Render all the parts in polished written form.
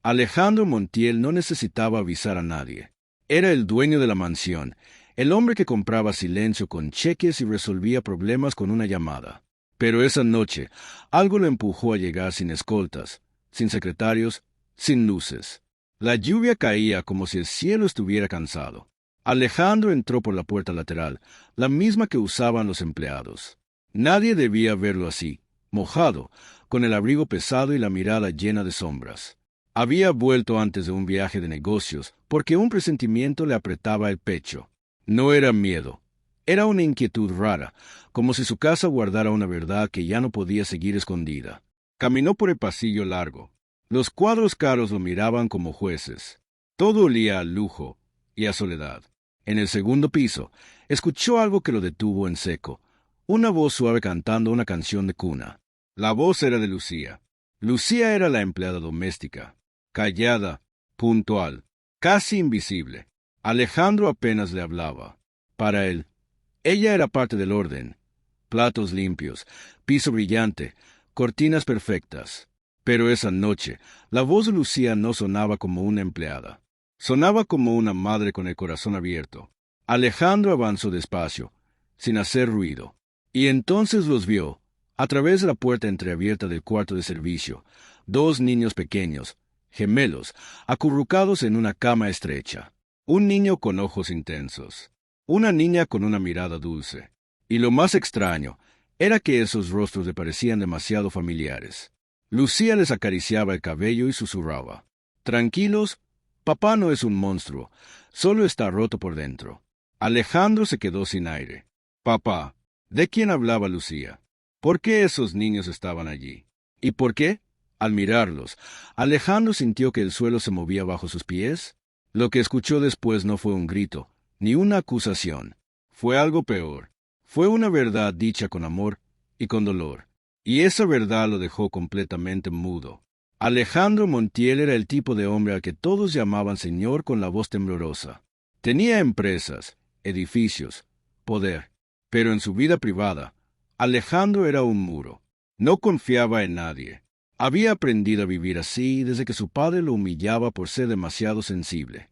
Alejandro Montiel no necesitaba avisar a nadie. Era el dueño de la mansión, el hombre que compraba silencio con cheques y resolvía problemas con una llamada. Pero esa noche, algo lo empujó a llegar sin escoltas, sin secretarios, sin luces. La lluvia caía como si el cielo estuviera cansado. Alejandro entró por la puerta lateral, la misma que usaban los empleados. Nadie debía verlo así, mojado, con el abrigo pesado y la mirada llena de sombras. Había vuelto antes de un viaje de negocios, porque un presentimiento le apretaba el pecho. No era miedo, era una inquietud rara, como si su casa guardara una verdad que ya no podía seguir escondida. Caminó por el pasillo largo. Los cuadros caros lo miraban como jueces. Todo olía a lujo y a soledad. En el segundo piso, escuchó algo que lo detuvo en seco, una voz suave cantando una canción de cuna. La voz era de Lucía. Lucía era la empleada doméstica, callada, puntual, casi invisible. Alejandro apenas le hablaba. Para él, ella era parte del orden. Platos limpios, piso brillante, cortinas perfectas. Pero esa noche, la voz de Lucía no sonaba como una empleada. Sonaba como una madre con el corazón abierto. Alejandro avanzó despacio, sin hacer ruido. Y entonces los vio, a través de la puerta entreabierta del cuarto de servicio, dos niños pequeños, gemelos, acurrucados en una cama estrecha. Un niño con ojos intensos, una niña con una mirada dulce. Y lo más extraño era que esos rostros le parecían demasiado familiares. Lucía les acariciaba el cabello y susurraba: «Tranquilos, papá no es un monstruo, solo está roto por dentro». Alejandro se quedó sin aire. «Papá, ¿de quién hablaba Lucía? ¿Por qué esos niños estaban allí? ¿Y por qué?» Al mirarlos, Alejandro sintió que el suelo se movía bajo sus pies. Lo que escuchó después no fue un grito, ni una acusación. Fue algo peor. Fue una verdad dicha con amor y con dolor. Y esa verdad lo dejó completamente mudo. Alejandro Montiel era el tipo de hombre al que todos llamaban señor con la voz temblorosa. Tenía empresas, edificios, poder. Pero en su vida privada, Alejandro era un muro. No confiaba en nadie. Había aprendido a vivir así desde que su padre lo humillaba por ser demasiado sensible.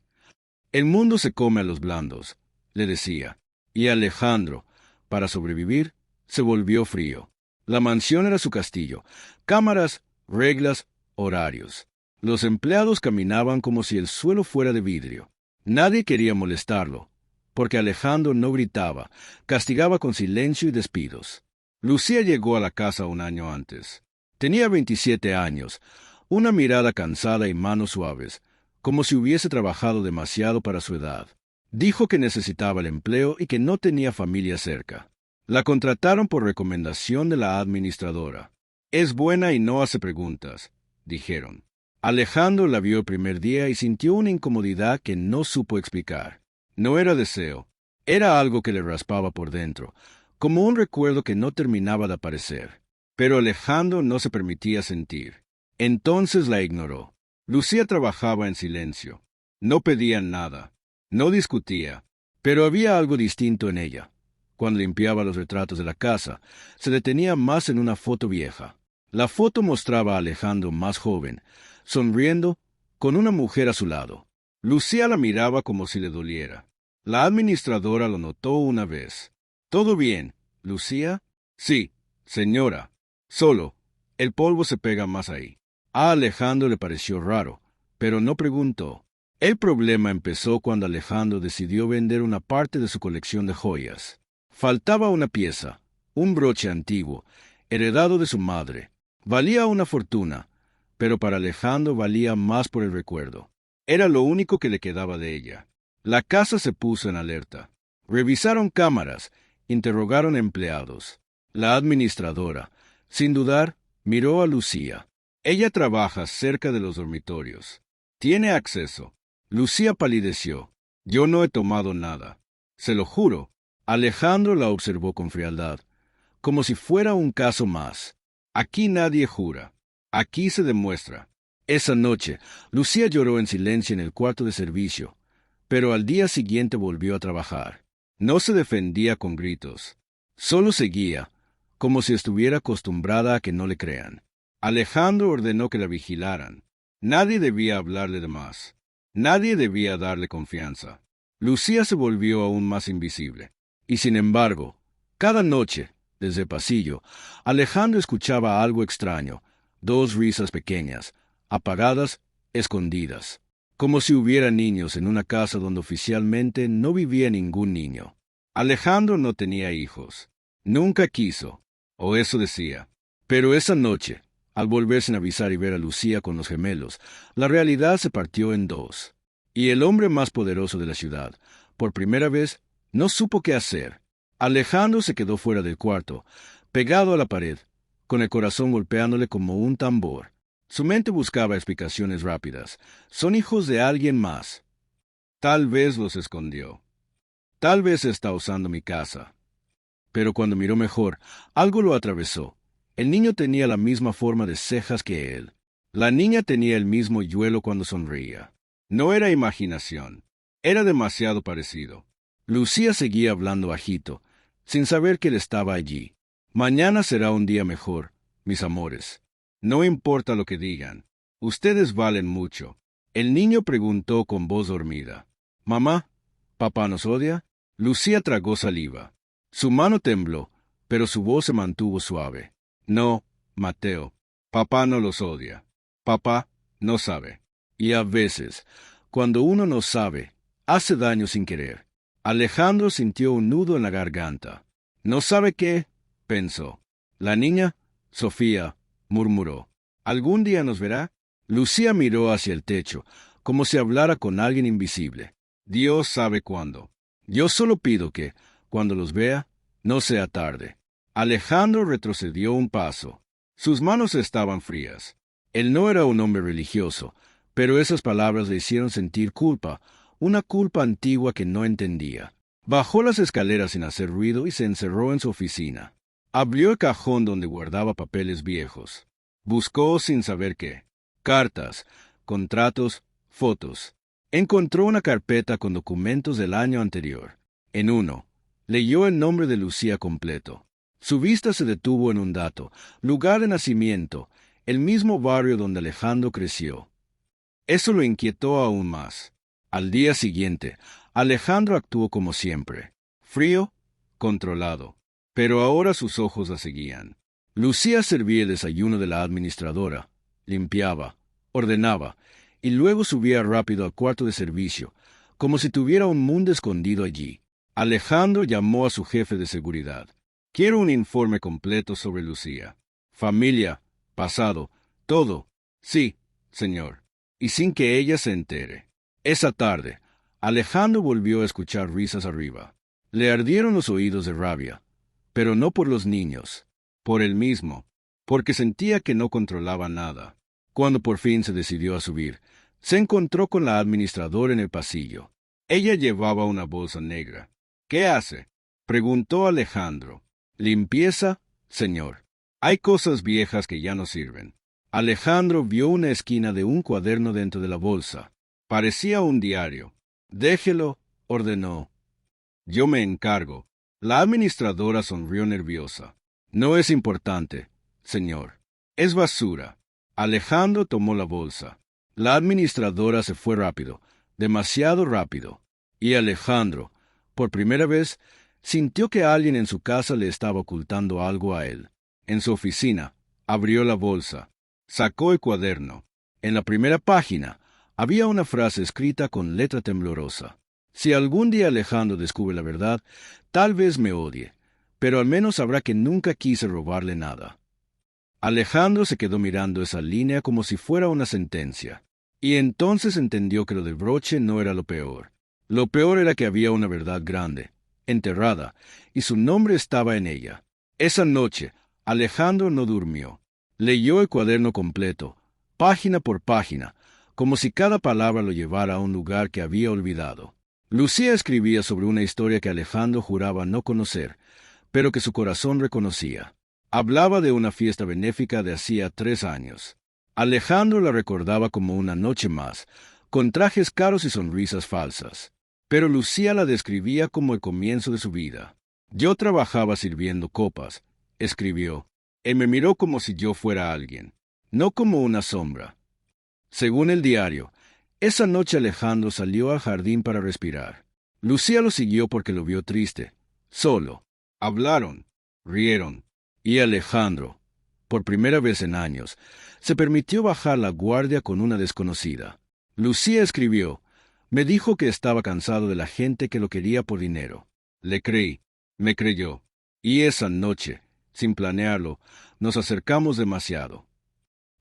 «El mundo se come a los blandos», le decía. Y Alejandro, para sobrevivir, se volvió frío. La mansión era su castillo. Cámaras, reglas, horarios. Los empleados caminaban como si el suelo fuera de vidrio. Nadie quería molestarlo, porque Alejandro no gritaba, castigaba con silencio y despidos. Lucía llegó a la casa un año antes. Tenía 27 años, una mirada cansada y manos suaves, como si hubiese trabajado demasiado para su edad. Dijo que necesitaba el empleo y que no tenía familia cerca. La contrataron por recomendación de la administradora. «Es buena y no hace preguntas», dijeron. Alejandro la vio el primer día y sintió una incomodidad que no supo explicar. No era deseo, era algo que le raspaba por dentro, como un recuerdo que no terminaba de aparecer. Pero Alejandro no se permitía sentir. Entonces la ignoró. Lucía trabajaba en silencio. No pedía nada. No discutía. Pero había algo distinto en ella. Cuando limpiaba los retratos de la casa, se detenía más en una foto vieja. La foto mostraba a Alejandro más joven, sonriendo, con una mujer a su lado. Lucía la miraba como si le doliera. La administradora lo notó una vez. «¿Todo bien, Lucía?» «Sí, señora. Solo, el polvo se pega más ahí». A Alejandro le pareció raro, pero no preguntó. El problema empezó cuando Alejandro decidió vender una parte de su colección de joyas. Faltaba una pieza, un broche antiguo, heredado de su madre. Valía una fortuna, pero para Alejandro valía más por el recuerdo. Era lo único que le quedaba de ella. La casa se puso en alerta. Revisaron cámaras, interrogaron empleados. La administradora, sin dudar, miró a Lucía. «Ella trabaja cerca de los dormitorios. Tiene acceso». Lucía palideció. «Yo no he tomado nada. Se lo juro». Alejandro la observó con frialdad, como si fuera un caso más. «Aquí nadie jura. Aquí se demuestra». Esa noche, Lucía lloró en silencio en el cuarto de servicio, pero al día siguiente volvió a trabajar. No se defendía con gritos. Solo seguía, como si estuviera acostumbrada a que no le crean. Alejandro ordenó que la vigilaran. Nadie debía hablarle de más. Nadie debía darle confianza. Lucía se volvió aún más invisible. Y sin embargo, cada noche, desde el pasillo, Alejandro escuchaba algo extraño, dos risas pequeñas, apagadas, escondidas, como si hubiera niños en una casa donde oficialmente no vivía ningún niño. Alejandro no tenía hijos. Nunca quiso, o eso decía. Pero esa noche, al volver sin avisar y ver a Lucía con los gemelos, la realidad se partió en dos. Y el hombre más poderoso de la ciudad, por primera vez, no supo qué hacer. Alejandro se quedó fuera del cuarto, pegado a la pared, con el corazón golpeándole como un tambor. Su mente buscaba explicaciones rápidas. Son hijos de alguien más. Tal vez los escondió. Tal vez está usando mi casa. Pero cuando miró mejor, algo lo atravesó. El niño tenía la misma forma de cejas que él. La niña tenía el mismo yuelo cuando sonreía. No era imaginación. Era demasiado parecido. Lucía seguía hablando bajito, sin saber que él estaba allí. Mañana será un día mejor, mis amores. No importa lo que digan. Ustedes valen mucho. El niño preguntó con voz dormida. ¿Mamá? ¿Papá nos odia? Lucía tragó saliva. Su mano tembló, pero su voz se mantuvo suave. No, Mateo. Papá no los odia. Papá no sabe. Y a veces, cuando uno no sabe, hace daño sin querer. Alejandro sintió un nudo en la garganta. ¿No sabe qué? Pensó. La niña, Sofía, murmuró. ¿Algún día nos verá? Lucía miró hacia el techo, como si hablara con alguien invisible. Dios sabe cuándo. Yo solo pido que, cuando los vea, no sea tarde. Alejandro retrocedió un paso. Sus manos estaban frías. Él no era un hombre religioso, pero esas palabras le hicieron sentir culpa, una culpa antigua que no entendía. Bajó las escaleras sin hacer ruido y se encerró en su oficina. Abrió el cajón donde guardaba papeles viejos. Buscó sin saber qué. Cartas, contratos, fotos. Encontró una carpeta con documentos del año anterior. En uno, leyó el nombre de Lucía completo. Su vista se detuvo en un dato, lugar de nacimiento, el mismo barrio donde Alejandro creció. Eso lo inquietó aún más. Al día siguiente, Alejandro actuó como siempre, frío, controlado, pero ahora sus ojos la seguían. Lucía servía el desayuno de la administradora, limpiaba, ordenaba, y luego subía rápido al cuarto de servicio, como si tuviera un mundo escondido allí. Alejandro llamó a su jefe de seguridad. Quiero un informe completo sobre Lucía. Familia, pasado, todo. Sí, señor. Y sin que ella se entere. Esa tarde, Alejandro volvió a escuchar risas arriba. Le ardieron los oídos de rabia, pero no por los niños, por él mismo, porque sentía que no controlaba nada. Cuando por fin se decidió a subir, se encontró con la administradora en el pasillo. Ella llevaba una bolsa negra. ¿Qué hace? Preguntó Alejandro. Limpieza, señor. Hay cosas viejas que ya no sirven. Alejandro vio una esquina de un cuaderno dentro de la bolsa. Parecía un diario. Déjelo, ordenó. Yo me encargo. La administradora sonrió nerviosa. No es importante, señor. Es basura. Alejandro tomó la bolsa. La administradora se fue rápido, demasiado rápido. Y Alejandro, por primera vez, sintió que alguien en su casa le estaba ocultando algo a él. En su oficina, abrió la bolsa. Sacó el cuaderno. En la primera página había una frase escrita con letra temblorosa. Si algún día Alejandro descubre la verdad, tal vez me odie, pero al menos sabrá que nunca quise robarle nada. Alejandro se quedó mirando esa línea como si fuera una sentencia. Y entonces entendió que lo del broche no era lo peor. Lo peor era que había una verdad grande, enterrada, y su nombre estaba en ella. Esa noche, Alejandro no durmió. Leyó el cuaderno completo, página por página, como si cada palabra lo llevara a un lugar que había olvidado. Lucía escribía sobre una historia que Alejandro juraba no conocer, pero que su corazón reconocía. Hablaba de una fiesta benéfica de hacía 3 años. Alejandro la recordaba como una noche más, con trajes caros y sonrisas falsas. Pero Lucía la describía como el comienzo de su vida. Yo trabajaba sirviendo copas, escribió. Él me miró como si yo fuera alguien, no como una sombra. Según el diario, esa noche Alejandro salió al jardín para respirar. Lucía lo siguió porque lo vio triste, solo. Hablaron, rieron, y Alejandro, por primera vez en años, se permitió bajar la guardia con una desconocida. Lucía escribió, me dijo que estaba cansado de la gente que lo quería por dinero. Le creí, me creyó, y esa noche, sin planearlo, nos acercamos demasiado.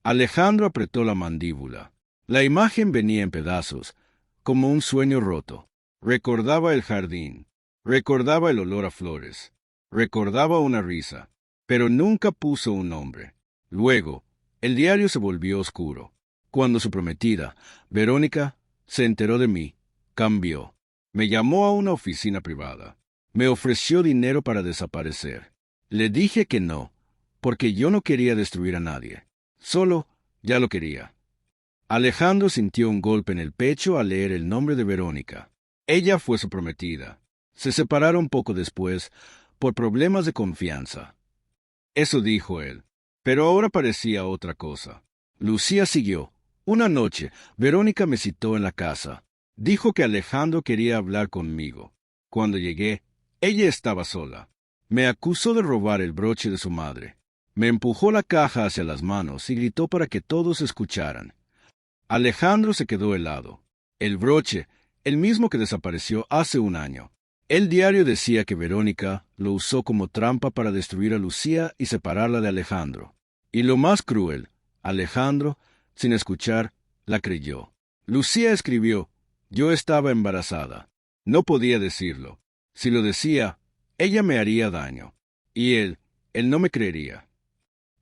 Alejandro apretó la mandíbula. La imagen venía en pedazos, como un sueño roto. Recordaba el jardín, recordaba el olor a flores, recordaba una risa, pero nunca puso un nombre. Luego, el diario se volvió oscuro. Cuando su prometida, Verónica, se enteró de mí, cambió. Me llamó a una oficina privada. Me ofreció dinero para desaparecer. Le dije que no, porque yo no quería destruir a nadie. Solo, ya lo quería. Alejandro sintió un golpe en el pecho al leer el nombre de Verónica. Ella fue su prometida. Se separaron poco después por problemas de confianza. Eso dijo él. Pero ahora parecía otra cosa. Lucía siguió. Una noche, Verónica me citó en la casa. Dijo que Alejandro quería hablar conmigo. Cuando llegué, ella estaba sola. Me acusó de robar el broche de su madre. Me empujó la caja hacia las manos y gritó para que todos escucharan. Alejandro se quedó helado. El broche, el mismo que desapareció hace un año. El diario decía que Verónica lo usó como trampa para destruir a Lucía y separarla de Alejandro. Y lo más cruel, Alejandro, sin escuchar, la creyó. Lucía escribió, yo estaba embarazada. No podía decirlo. Si lo decía, ella me haría daño. Y él no me creería.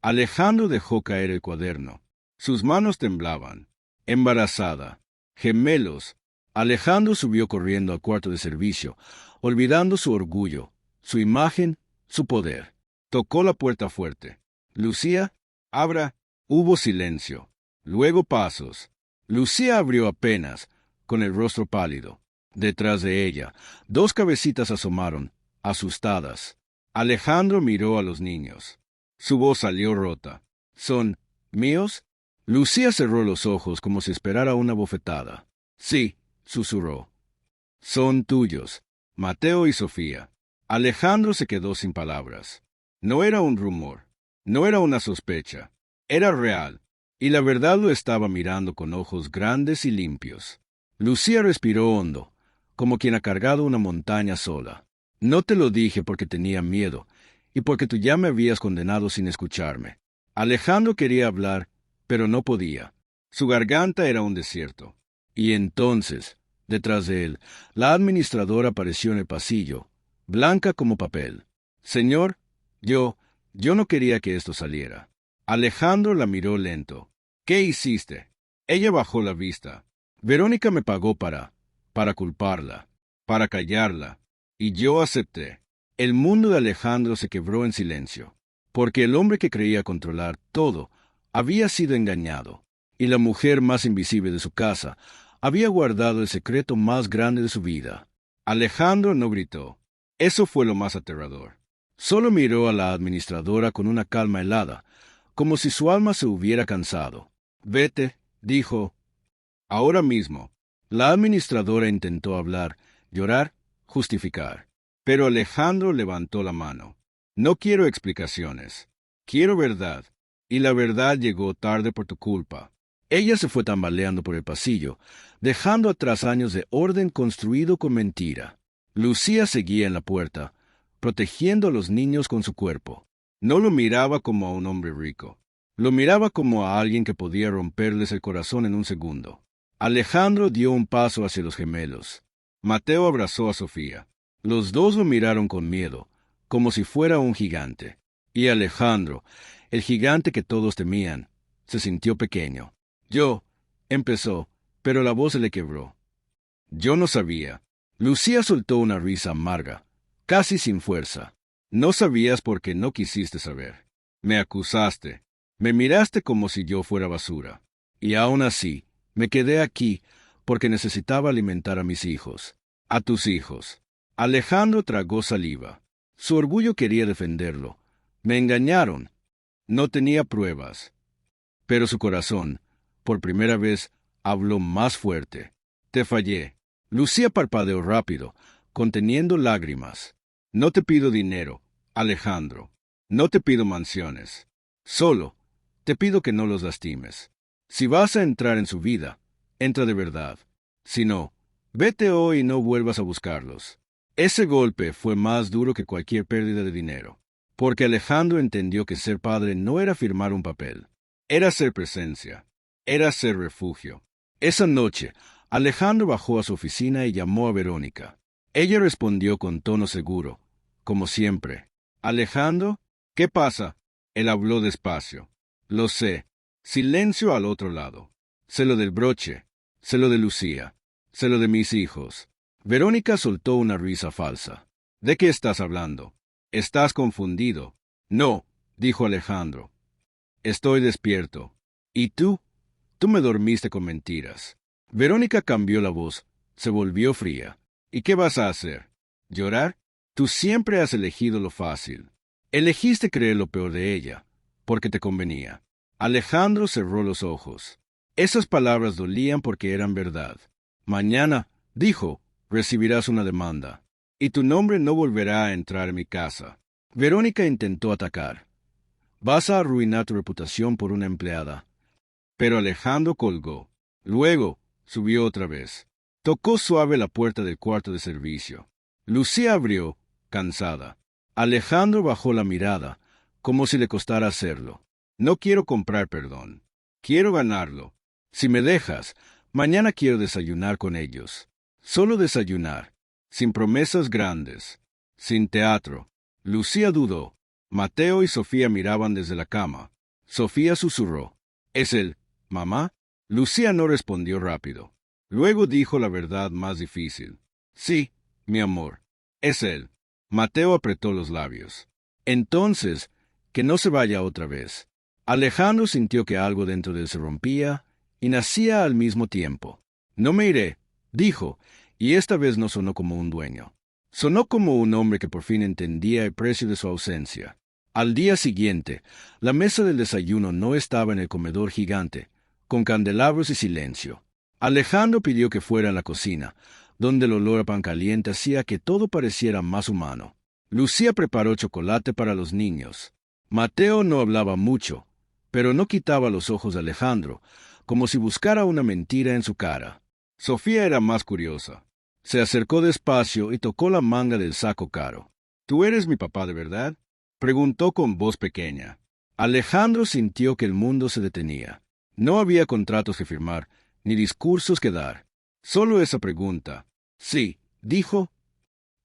Alejandro dejó caer el cuaderno. Sus manos temblaban. Embarazada. Gemelos. Alejandro subió corriendo al cuarto de servicio, olvidando su orgullo, su imagen, su poder. Tocó la puerta fuerte. Lucía, abra. Hubo silencio. Luego pasos. Lucía abrió apenas, con el rostro pálido. Detrás de ella, dos cabecitas asomaron, asustadas. Alejandro miró a los niños. Su voz salió rota. ¿Son míos? Lucía cerró los ojos como si esperara una bofetada. Sí, susurró. Son tuyos, Mateo y Sofía. Alejandro se quedó sin palabras. No era un rumor, no era una sospecha, era real, y la verdad lo estaba mirando con ojos grandes y limpios. Lucía respiró hondo, como quien ha cargado una montaña sola. No te lo dije porque tenía miedo, y porque tú ya me habías condenado sin escucharme. Alejandro quería hablar, pero no podía. Su garganta era un desierto. Y entonces, detrás de él, la administradora apareció en el pasillo, blanca como papel. Señor, yo no quería que esto saliera. Alejandro la miró lento. ¿Qué hiciste? Ella bajó la vista. Verónica me pagó para culparla, para callarla, y yo acepté. El mundo de Alejandro se quebró en silencio, porque el hombre que creía controlar todo había sido engañado, y la mujer más invisible de su casa había guardado el secreto más grande de su vida. Alejandro no gritó. Eso fue lo más aterrador. Solo miró a la administradora con una calma helada, como si su alma se hubiera cansado. Vete, dijo. Ahora mismo. La administradora intentó hablar, llorar, justificar. Pero Alejandro levantó la mano. No quiero explicaciones. Quiero verdad. Y la verdad llegó tarde por tu culpa. Ella se fue tambaleando por el pasillo, dejando atrás años de orden construido con mentira. Lucía seguía en la puerta, protegiendo a los niños con su cuerpo. No lo miraba como a un hombre rico. Lo miraba como a alguien que podía romperles el corazón en un segundo. Alejandro dio un paso hacia los gemelos. Mateo abrazó a Sofía. Los dos lo miraron con miedo, como si fuera un gigante. Y Alejandro, el gigante que todos temían, se sintió pequeño. Empezó, pero la voz se le quebró. Yo no sabía. Lucía soltó una risa amarga, casi sin fuerza. No sabías porque no quisiste saber. Me acusaste. Me miraste como si yo fuera basura. Y aún así, me quedé aquí porque necesitaba alimentar a mis hijos. A tus hijos. Alejandro tragó saliva. Su orgullo quería defenderlo. Me engañaron. No tenía pruebas. Pero su corazón, Por primera vez, habló más fuerte. Te fallé. Lucía parpadeó rápido, conteniendo lágrimas. No te pido dinero, Alejandro. No te pido mansiones. Solo, te pido que no los lastimes. Si vas a entrar en su vida, entra de verdad. Si no, vete hoy y no vuelvas a buscarlos. Ese golpe fue más duro que cualquier pérdida de dinero, porque Alejandro entendió que ser padre no era firmar un papel, era ser presencia, era ser refugio. Esa noche, Alejandro bajó a su oficina y llamó a Verónica. Ella respondió con tono seguro, como siempre. Alejandro, ¿qué pasa? Él habló despacio. Lo sé. Silencio al otro lado. Sé lo del broche, sé lo de Lucía, sé lo de mis hijos. Verónica soltó una risa falsa. ¿De qué estás hablando? ¿Estás confundido? No, dijo Alejandro. Estoy despierto. ¿Y tú? Tú me dormiste con mentiras. Verónica cambió la voz, se volvió fría. ¿Y qué vas a hacer? ¿Llorar? Tú siempre has elegido lo fácil. Elegiste creer lo peor de ella, porque te convenía. Alejandro cerró los ojos. Esas palabras dolían porque eran verdad. Mañana, dijo, recibirás una demanda, y tu nombre no volverá a entrar en mi casa. Verónica intentó atacar. Vas a arruinar tu reputación por una empleada. Pero Alejandro colgó. Luego, subió otra vez. Tocó suave la puerta del cuarto de servicio. Lucía abrió, cansada. Alejandro bajó la mirada, como si le costara hacerlo. No quiero comprar perdón. Quiero ganarlo. Si me dejas, mañana quiero desayunar con ellos. Solo desayunar. Sin promesas grandes. Sin teatro. Lucía dudó. Mateo y Sofía miraban desde la cama. Sofía susurró. ¿Es él, mamá? Lucía no respondió rápido. Luego dijo la verdad más difícil. Sí, mi amor. Es él. Mateo apretó los labios. Entonces, que no se vaya otra vez. Alejandro sintió que algo dentro de él se rompía y nacía al mismo tiempo. No me iré, dijo, y esta vez no sonó como un dueño. Sonó como un hombre que por fin entendía el precio de su ausencia. Al día siguiente, la mesa del desayuno no estaba en el comedor gigante, con candelabros y silencio. Alejandro pidió que fuera a la cocina, donde el olor a pan caliente hacía que todo pareciera más humano. Lucía preparó chocolate para los niños. Mateo no hablaba mucho, pero no quitaba los ojos de Alejandro, como si buscara una mentira en su cara. Sofía era más curiosa. Se acercó despacio y tocó la manga del saco caro. ¿Tú eres mi papá de verdad? Preguntó con voz pequeña. Alejandro sintió que el mundo se detenía. No había contratos que firmar, ni discursos que dar. Solo esa pregunta. Sí, dijo.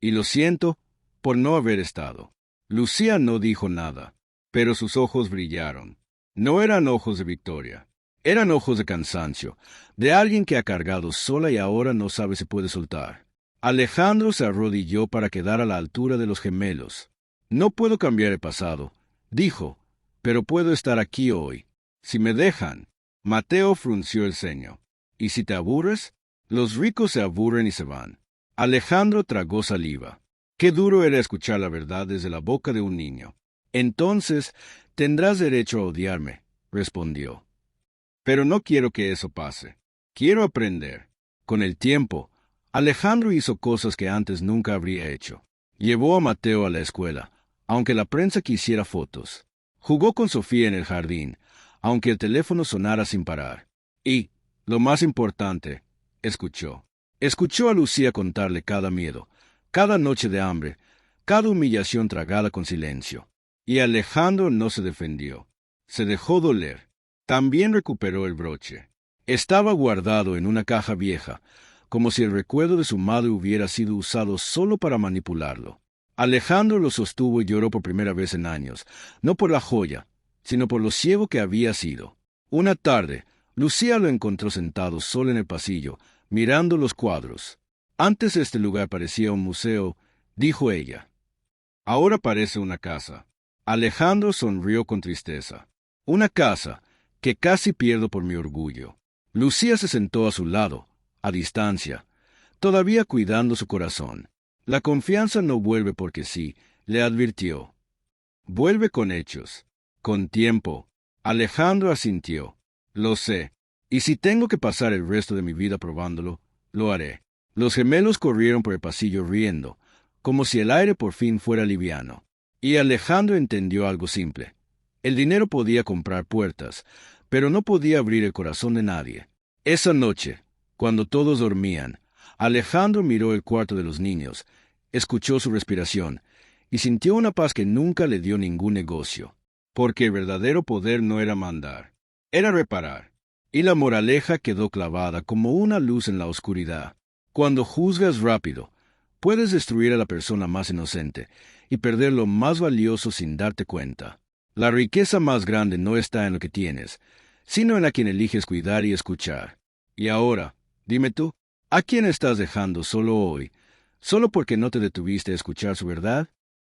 Y lo siento por no haber estado. Lucía no dijo nada, pero sus ojos brillaron. No eran ojos de victoria. Eran ojos de cansancio, de alguien que ha cargado sola y ahora no sabe si puede soltar. Alejandro se arrodilló para quedar a la altura de los gemelos. No puedo cambiar el pasado, dijo, pero puedo estar aquí hoy. Si me dejan. Mateo frunció el ceño. ¿Y si te aburres? Los ricos se aburren y se van. Alejandro tragó saliva. Qué duro era escuchar la verdad desde la boca de un niño. Entonces, tendrás derecho a odiarme, respondió. Pero no quiero que eso pase. Quiero aprender. Con el tiempo, Alejandro hizo cosas que antes nunca habría hecho. Llevó a Mateo a la escuela, aunque la prensa quisiera fotos. Jugó con Sofía en el jardín, aunque el teléfono sonara sin parar. Y, lo más importante, escuchó. Escuchó a Lucía contarle cada miedo, cada noche de hambre, cada humillación tragada con silencio. Y Alejandro no se defendió. Se dejó doler. También recuperó el broche. Estaba guardado en una caja vieja, como si el recuerdo de su madre hubiera sido usado solo para manipularlo. Alejandro lo sostuvo y lloró por primera vez en años, no por la joya, sino por lo ciego que había sido. Una tarde, Lucía lo encontró sentado solo en el pasillo, mirando los cuadros. Antes este lugar parecía un museo, dijo ella. Ahora parece una casa. Alejandro sonrió con tristeza. Una casa que casi pierdo por mi orgullo. Lucía se sentó a su lado, a distancia, todavía cuidando su corazón. La confianza no vuelve porque sí, le advirtió. Vuelve con hechos, con tiempo. Alejandro asintió. Lo sé. Y si tengo que pasar el resto de mi vida probándolo, lo haré. Los gemelos corrieron por el pasillo riendo, como si el aire por fin fuera liviano. Y Alejandro entendió algo simple. El dinero podía comprar puertas, pero no podía abrir el corazón de nadie. Esa noche, cuando todos dormían, Alejandro miró el cuarto de los niños, escuchó su respiración y sintió una paz que nunca le dio ningún negocio. Porque el verdadero poder no era mandar, era reparar. Y la moraleja quedó clavada como una luz en la oscuridad. Cuando juzgas rápido, puedes destruir a la persona más inocente y perder lo más valioso sin darte cuenta. La riqueza más grande no está en lo que tienes, sino en a quien eliges cuidar y escuchar. Y ahora, dime tú, ¿a quién estás dejando solo hoy, solo porque no te detuviste a escuchar su verdad?